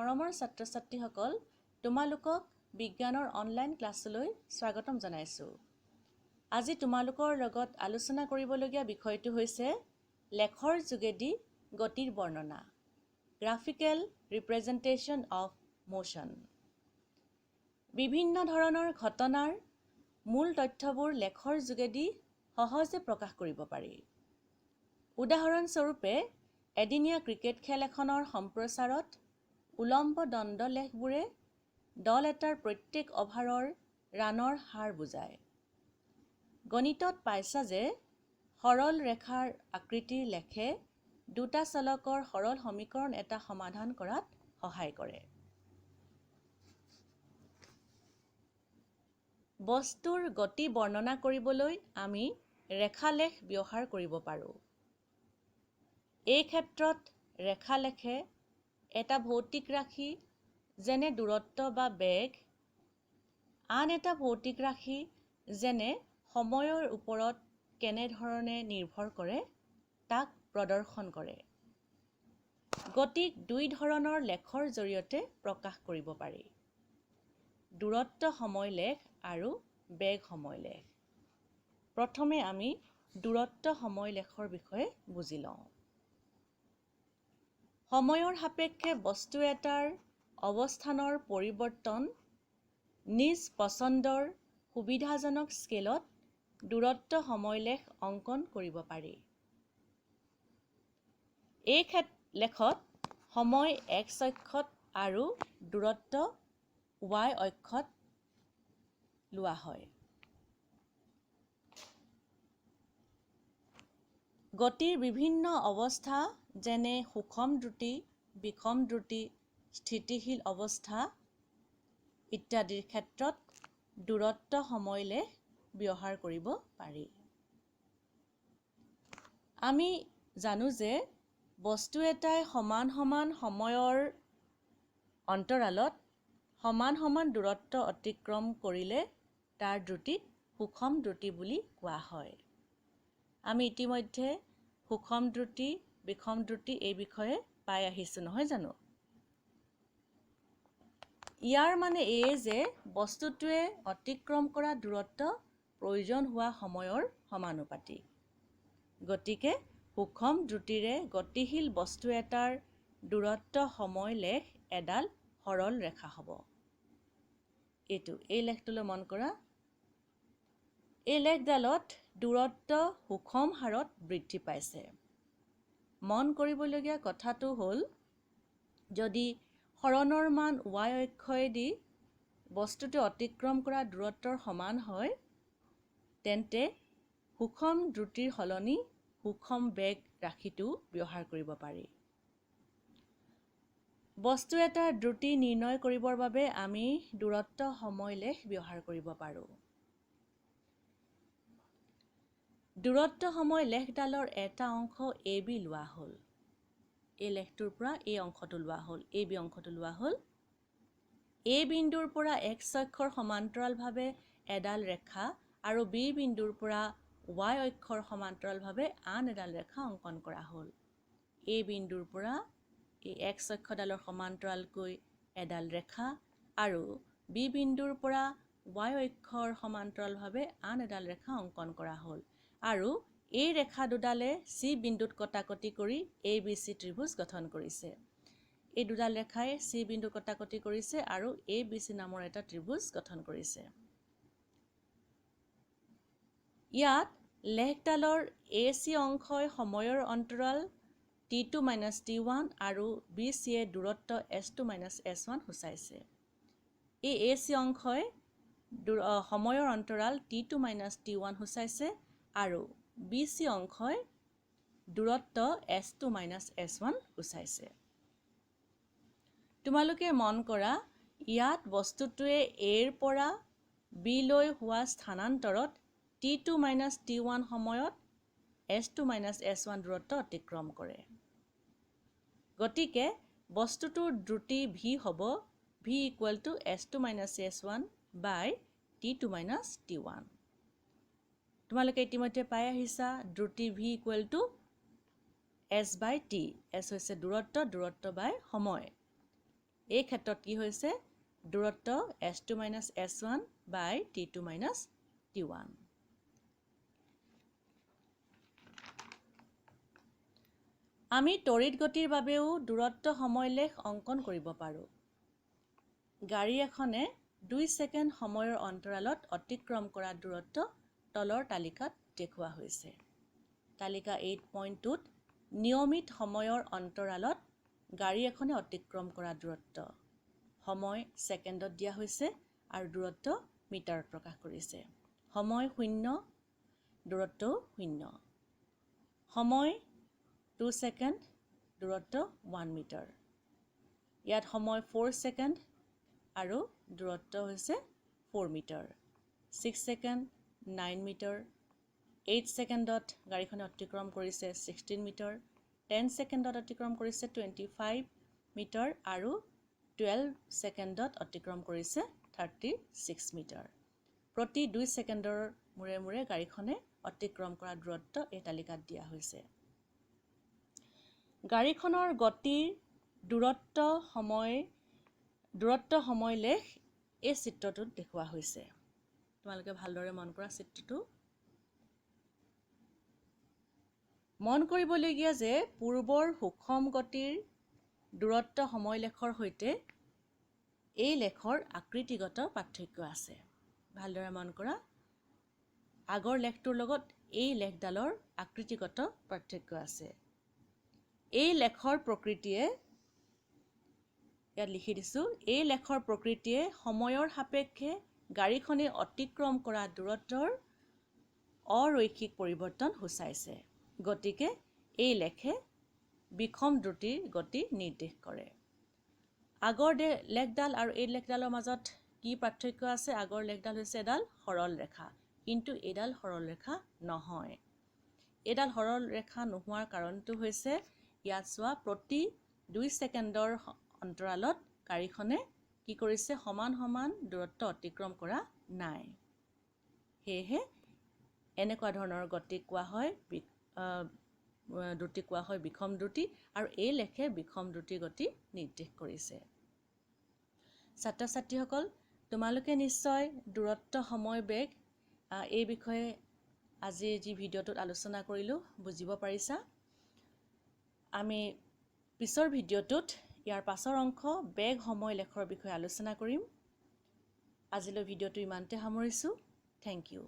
মৰমৰ ছাত্ৰ-ছাত্ৰীসকল, তোমালোকক বিজ্ঞানৰ অনলাইন ক্লাছলৈ স্বাগতম জনাইছো। আজি তোমালোকৰ লগত আলোচনা কৰিবলগীয়া বিষয়টো হৈছে লেখৰ যোগেদি গতিৰ বৰ্ণনা, গ্ৰাফিকেল ৰিপ্ৰেজেন্টেশ্যন অফ মোশন। বিভিন্ন ধৰণৰ ঘটনাৰ মূল তথ্যবোৰ লেখৰ যোগেদি সহজে প্ৰকাশ কৰিব পাৰি। উদাহৰণস্বৰূপে, এদিনীয়া ক্ৰিকেট খেল এখনৰ সম্প্ৰচাৰত উলম্ব দণ্ডলেখবোৰে দল এটাৰ প্ৰত্যেক অভাৰৰ ৰানৰ হাৰ বুজায়। গণিতত পাইছা যে সৰল ৰেখাৰ আকৃতিৰ লেখে দুটা চলকৰ সৰল সমীকৰণ এটা সমাধান কৰাত সহায় কৰে। বস্তুৰ গতি বৰ্ণনা কৰিবলৈ আমি ৰেখালেখ ব্যৱহাৰ কৰিব পাৰোঁ। এই ক্ষেত্ৰত ৰেখালেখে এটা ভৌতিক ৰাশি যেনে দূৰত্ব বা বেগ, আন এটা ভৌতিক ৰাশি যেনে সময়ৰ ওপৰত কেনেধৰণে নিৰ্ভৰ কৰে তাক প্ৰদৰ্শন কৰে। গতিক দুই ধৰণৰ লেখৰ জৰিয়তে প্ৰকাশ কৰিব পাৰি: দূৰত্ব সময়লেখ আৰু বেগ সময়লেখ। প্ৰথমে আমি দূৰত্ব সময়লেখৰ বিষয়ে বুজি লওঁ। সময়ৰ সাপেক্ষে বস্তু এটাৰ অৱস্থানৰ পৰিৱৰ্তন নিজ পছন্দৰ সুবিধাজনক স্কেলত দূৰত্ব সময়লেখ অংকন কৰিব পাৰি। এই লেখত সময় x অক্ষত আৰু দূৰত্ব y অক্ষত লোৱা হয়। গতিৰ বিভিন্ন অৱস্থা যেনে সুষম দ্ৰুতি, বিষম দ্ৰুতি, স্থিতিশীল অৱস্থা ইত্যাদিৰ ক্ষেত্ৰত দূৰত্ব সময়লেখ ব্যৱহাৰ কৰিব পাৰি। আমি জানো যে বস্তু এটাই সমান সমান সময়ৰ অন্তৰালত সমান সমান দূৰত্ব অতিক্ৰম কৰিলে তাৰ দ্ৰুতিক সুষম দ্ৰুতি বুলি কোৱা হয়। আমি ইতিমধ্যে সুষম দ্ৰুতি, বিষম দ্ৰুতি এই বিষয়ে পাই আহিছো, নহয় জানো? ইয়াৰ মানে এই যে বস্তুটোৱে অতিক্ৰম কৰা দূৰত্ব প্ৰয়োজন হোৱা সময়ৰ সমানুপাতিক। গতিকে সুষম দ্ৰুতিৰে গতিশীল বস্তু এটাৰ দূৰত্ব সময়লেখ এডাল সৰল ৰেখা হ'ব। এই লেখটোলৈ মন কৰা। এই লেখডালত দূৰত্ব সুষম হাৰত বৃদ্ধি পাইছে। মন কৰিবলগীয়া কথাটো হ'ল, যদি সৰণৰ মান y অক্ষয়েদি বস্তুটো অতিক্ৰম কৰা দূৰত্বৰ সমান হয়, তেন্তে সুষম দ্ৰুতিৰ সলনি সুষম বেগ ৰাশিটো ব্যৱহাৰ কৰিব পাৰি। বস্তু এটাৰ দ্ৰুতি নিৰ্ণয় কৰিবৰ বাবে আমি দূৰত্ব সময়লেখ ব্যৱহাৰ কৰিব পাৰোঁ। দূৰত্ব সময়লেখডালৰ এটা অংশ AB লোৱা হ'ল। এই লেখটোৰ পৰা এই অংশটো লোৱা হ'ল, AB অংশটো লোৱা হ'ল। A বিন্দুৰ পৰা X অক্ষৰ সমান্তৰালভাৱে এডাল ৰেখা আৰু B বিন্দুৰ পৰা Y অক্ষৰ সমান্তৰালভাৱে আন এডাল ৰেখা অংকন কৰা হ'ল। A বিন্দুৰ পৰা এই X অক্ষডালৰ সমান্তৰালকৈ এডাল ৰেখা আৰু B বিন্দুৰ পৰা Y অক্ষৰ সমান্তৰালভাৱে আন এডাল ৰেখা অংকন কৰা হ'ল। আৰু এই ৰেখা দুডালে C বিন্দুত কটাকটি কৰি ABC ত্ৰিভুজ গঠন কৰিছে। এই দুডাল ৰেখাই C বিন্দু কটাকটি কৰিছে আৰু ABC নামৰ এটা ত্ৰিভুজ গঠন কৰিছে। ইয়াত লেখডালৰ AC অংশই সময়ৰ অন্তৰাল T2 - T1 আৰু BC দূৰত্ব S2 - S1 সূচাইছে। এই AC অংশই সময়ৰ অন্তৰাল T2 - T1 সূচাইছে আৰু BC অংশই দূৰত্ব S2 - S1 সূচাইছে। তোমালোকে মন কৰা, ইয়াত বস্তুটোৱে Aৰ পৰা B লৈ হোৱা স্থানান্তৰত T2 - T1 সময়ত S2 - S1 দূৰত্ব অতিক্ৰম কৰে। গতিকে বস্তুটোৰ দ্ৰুতি V হ'ব V = S2 - S1 by T2 - T1। তোমালোকে ইতিমধ্যে পাই আহিছা দ্ৰুতি V = S/T। S হৈছে দূৰত্ব, দূৰত্ব বাই সময়। এই ক্ষেত্ৰত কি হৈছে দূৰত্ব s2 - s1 by t2 - t1 আমি তড়িৎ গতিৰ বাবেও দূৰত্ব সময়লেখ অঙ্কন কৰিব পাৰোঁ গাড়ী এখনে 2 সেকেন্ড সময়ৰ অন্তৰালত অতিক্ৰম কৰা দূৰত্ব তলৰ তালিকাত দেখুওৱা হৈছে তালিকা 8.2 ত নিয়মিত সময়ৰ অন্তৰালত গাড়ী এখনে অতিক্ৰম কৰা দূৰত্ব সময় সেকেন্ডত দিয়া হৈছে আৰু দূৰত্ব মিটাৰত প্ৰকাশ কৰিছে সময় 0 দূৰত্ব 0 সময় 2 সেকেন্ড দূৰত্ব 1 মিটাৰ ইয়াত সময় 4 সেকেন্ড আৰু দূৰত্ব হৈছে 4 মিটাৰ 6 সেকেন্ড 9 মিটাৰ 8 সেকেন্ডত গাড়ীখনে অতিক্ৰম কৰিছে 16 মিটাৰ 10 সেকেন্ডত অতিক্ৰম কৰিছে 25 মিটাৰ আৰু 12 সেকেন্ডত অতিক্ৰম কৰিছে 36 মিটাৰ প্ৰতি 2 সেকেন্ডৰ মুৰে মুৰে গাড়ীখনে অতিক্ৰম কৰা দূৰত্ব এই তালিকাত দিয়া হৈছে গাড়ীখনৰ গতিৰ দূৰত্ব সময়লেখ এই চিত্ৰটোত দেখুওৱা হৈছে তোমালোকে ভালদৰে মন কৰা চিত্ৰটো মন কৰিবলগীয়া যে পূৰ্বৰ সুষম গতিৰ দূৰত্ব সময়লেখৰ সৈতে এই লেখৰ আকৃতিগত পাৰ্থক্য আছে ভালদৰে মন কৰা আগৰ লেখটোৰ লগত এই লেখডালৰ আকৃতিগত পাৰ্থক্য আছে এই লেখৰ প্ৰকৃতিয়ে ইয়াত লিখি দিছো এই লেখৰ প্ৰকৃতিয়ে সময়ৰ সাপেক্ষে গাড়ীখনে অতিক্ৰম কৰা দূৰত্বৰ অৰৈখিক পৰিৱৰ্তন সূচাইছে গতিকে এই লেখে বিষম দ্ৰুতিৰ গতি নিৰ্দেশ কৰে আগৰ লেখডাল আৰু এই লেখডালৰ মাজত কি পাৰ্থক্য আছে আগৰ লেখডাল হৈছে এডাল সৰল ৰেখা কিন্তু এডাল সৰল ৰেখা নহয় এডাল সৰল ৰেখা নোহোৱাৰ কাৰণটো হৈছে ইয়াত চোৱা প্ৰতি 2 সেকেন্ডৰ অন্তৰালত গাড়ীখনে কি কৰিছে সমান সমান দূৰত্ব অতিক্ৰম কৰা নাই হেহে এনেকুৱা ধৰণৰ গতি কোৱা হয় দ্ৰুতি কোৱা হয় বিষম দ্ৰুতি আৰু এই লেখে বিষম দ্ৰুতি গতি নিৰ্দেশ কৰিছে ছাত্ৰ ছাত্ৰীসকল তোমালোকে নিশ্চয় দূৰত্ব সময় বেগ এই বিষয়ে আজি যি ভিডিঅ'টোত আলোচনা কৰিলো বুজিব পাৰিছা আমি পিছৰ ভিডিঅ'টোত ইয়াৰ পাছৰ অংশ বেগ সময় লেখৰ বিষয়ে আলোচনা কৰিম আজিলৈ ভিডিঅ'টো ইমানতে সামৰিছো থ্যাংক ইউ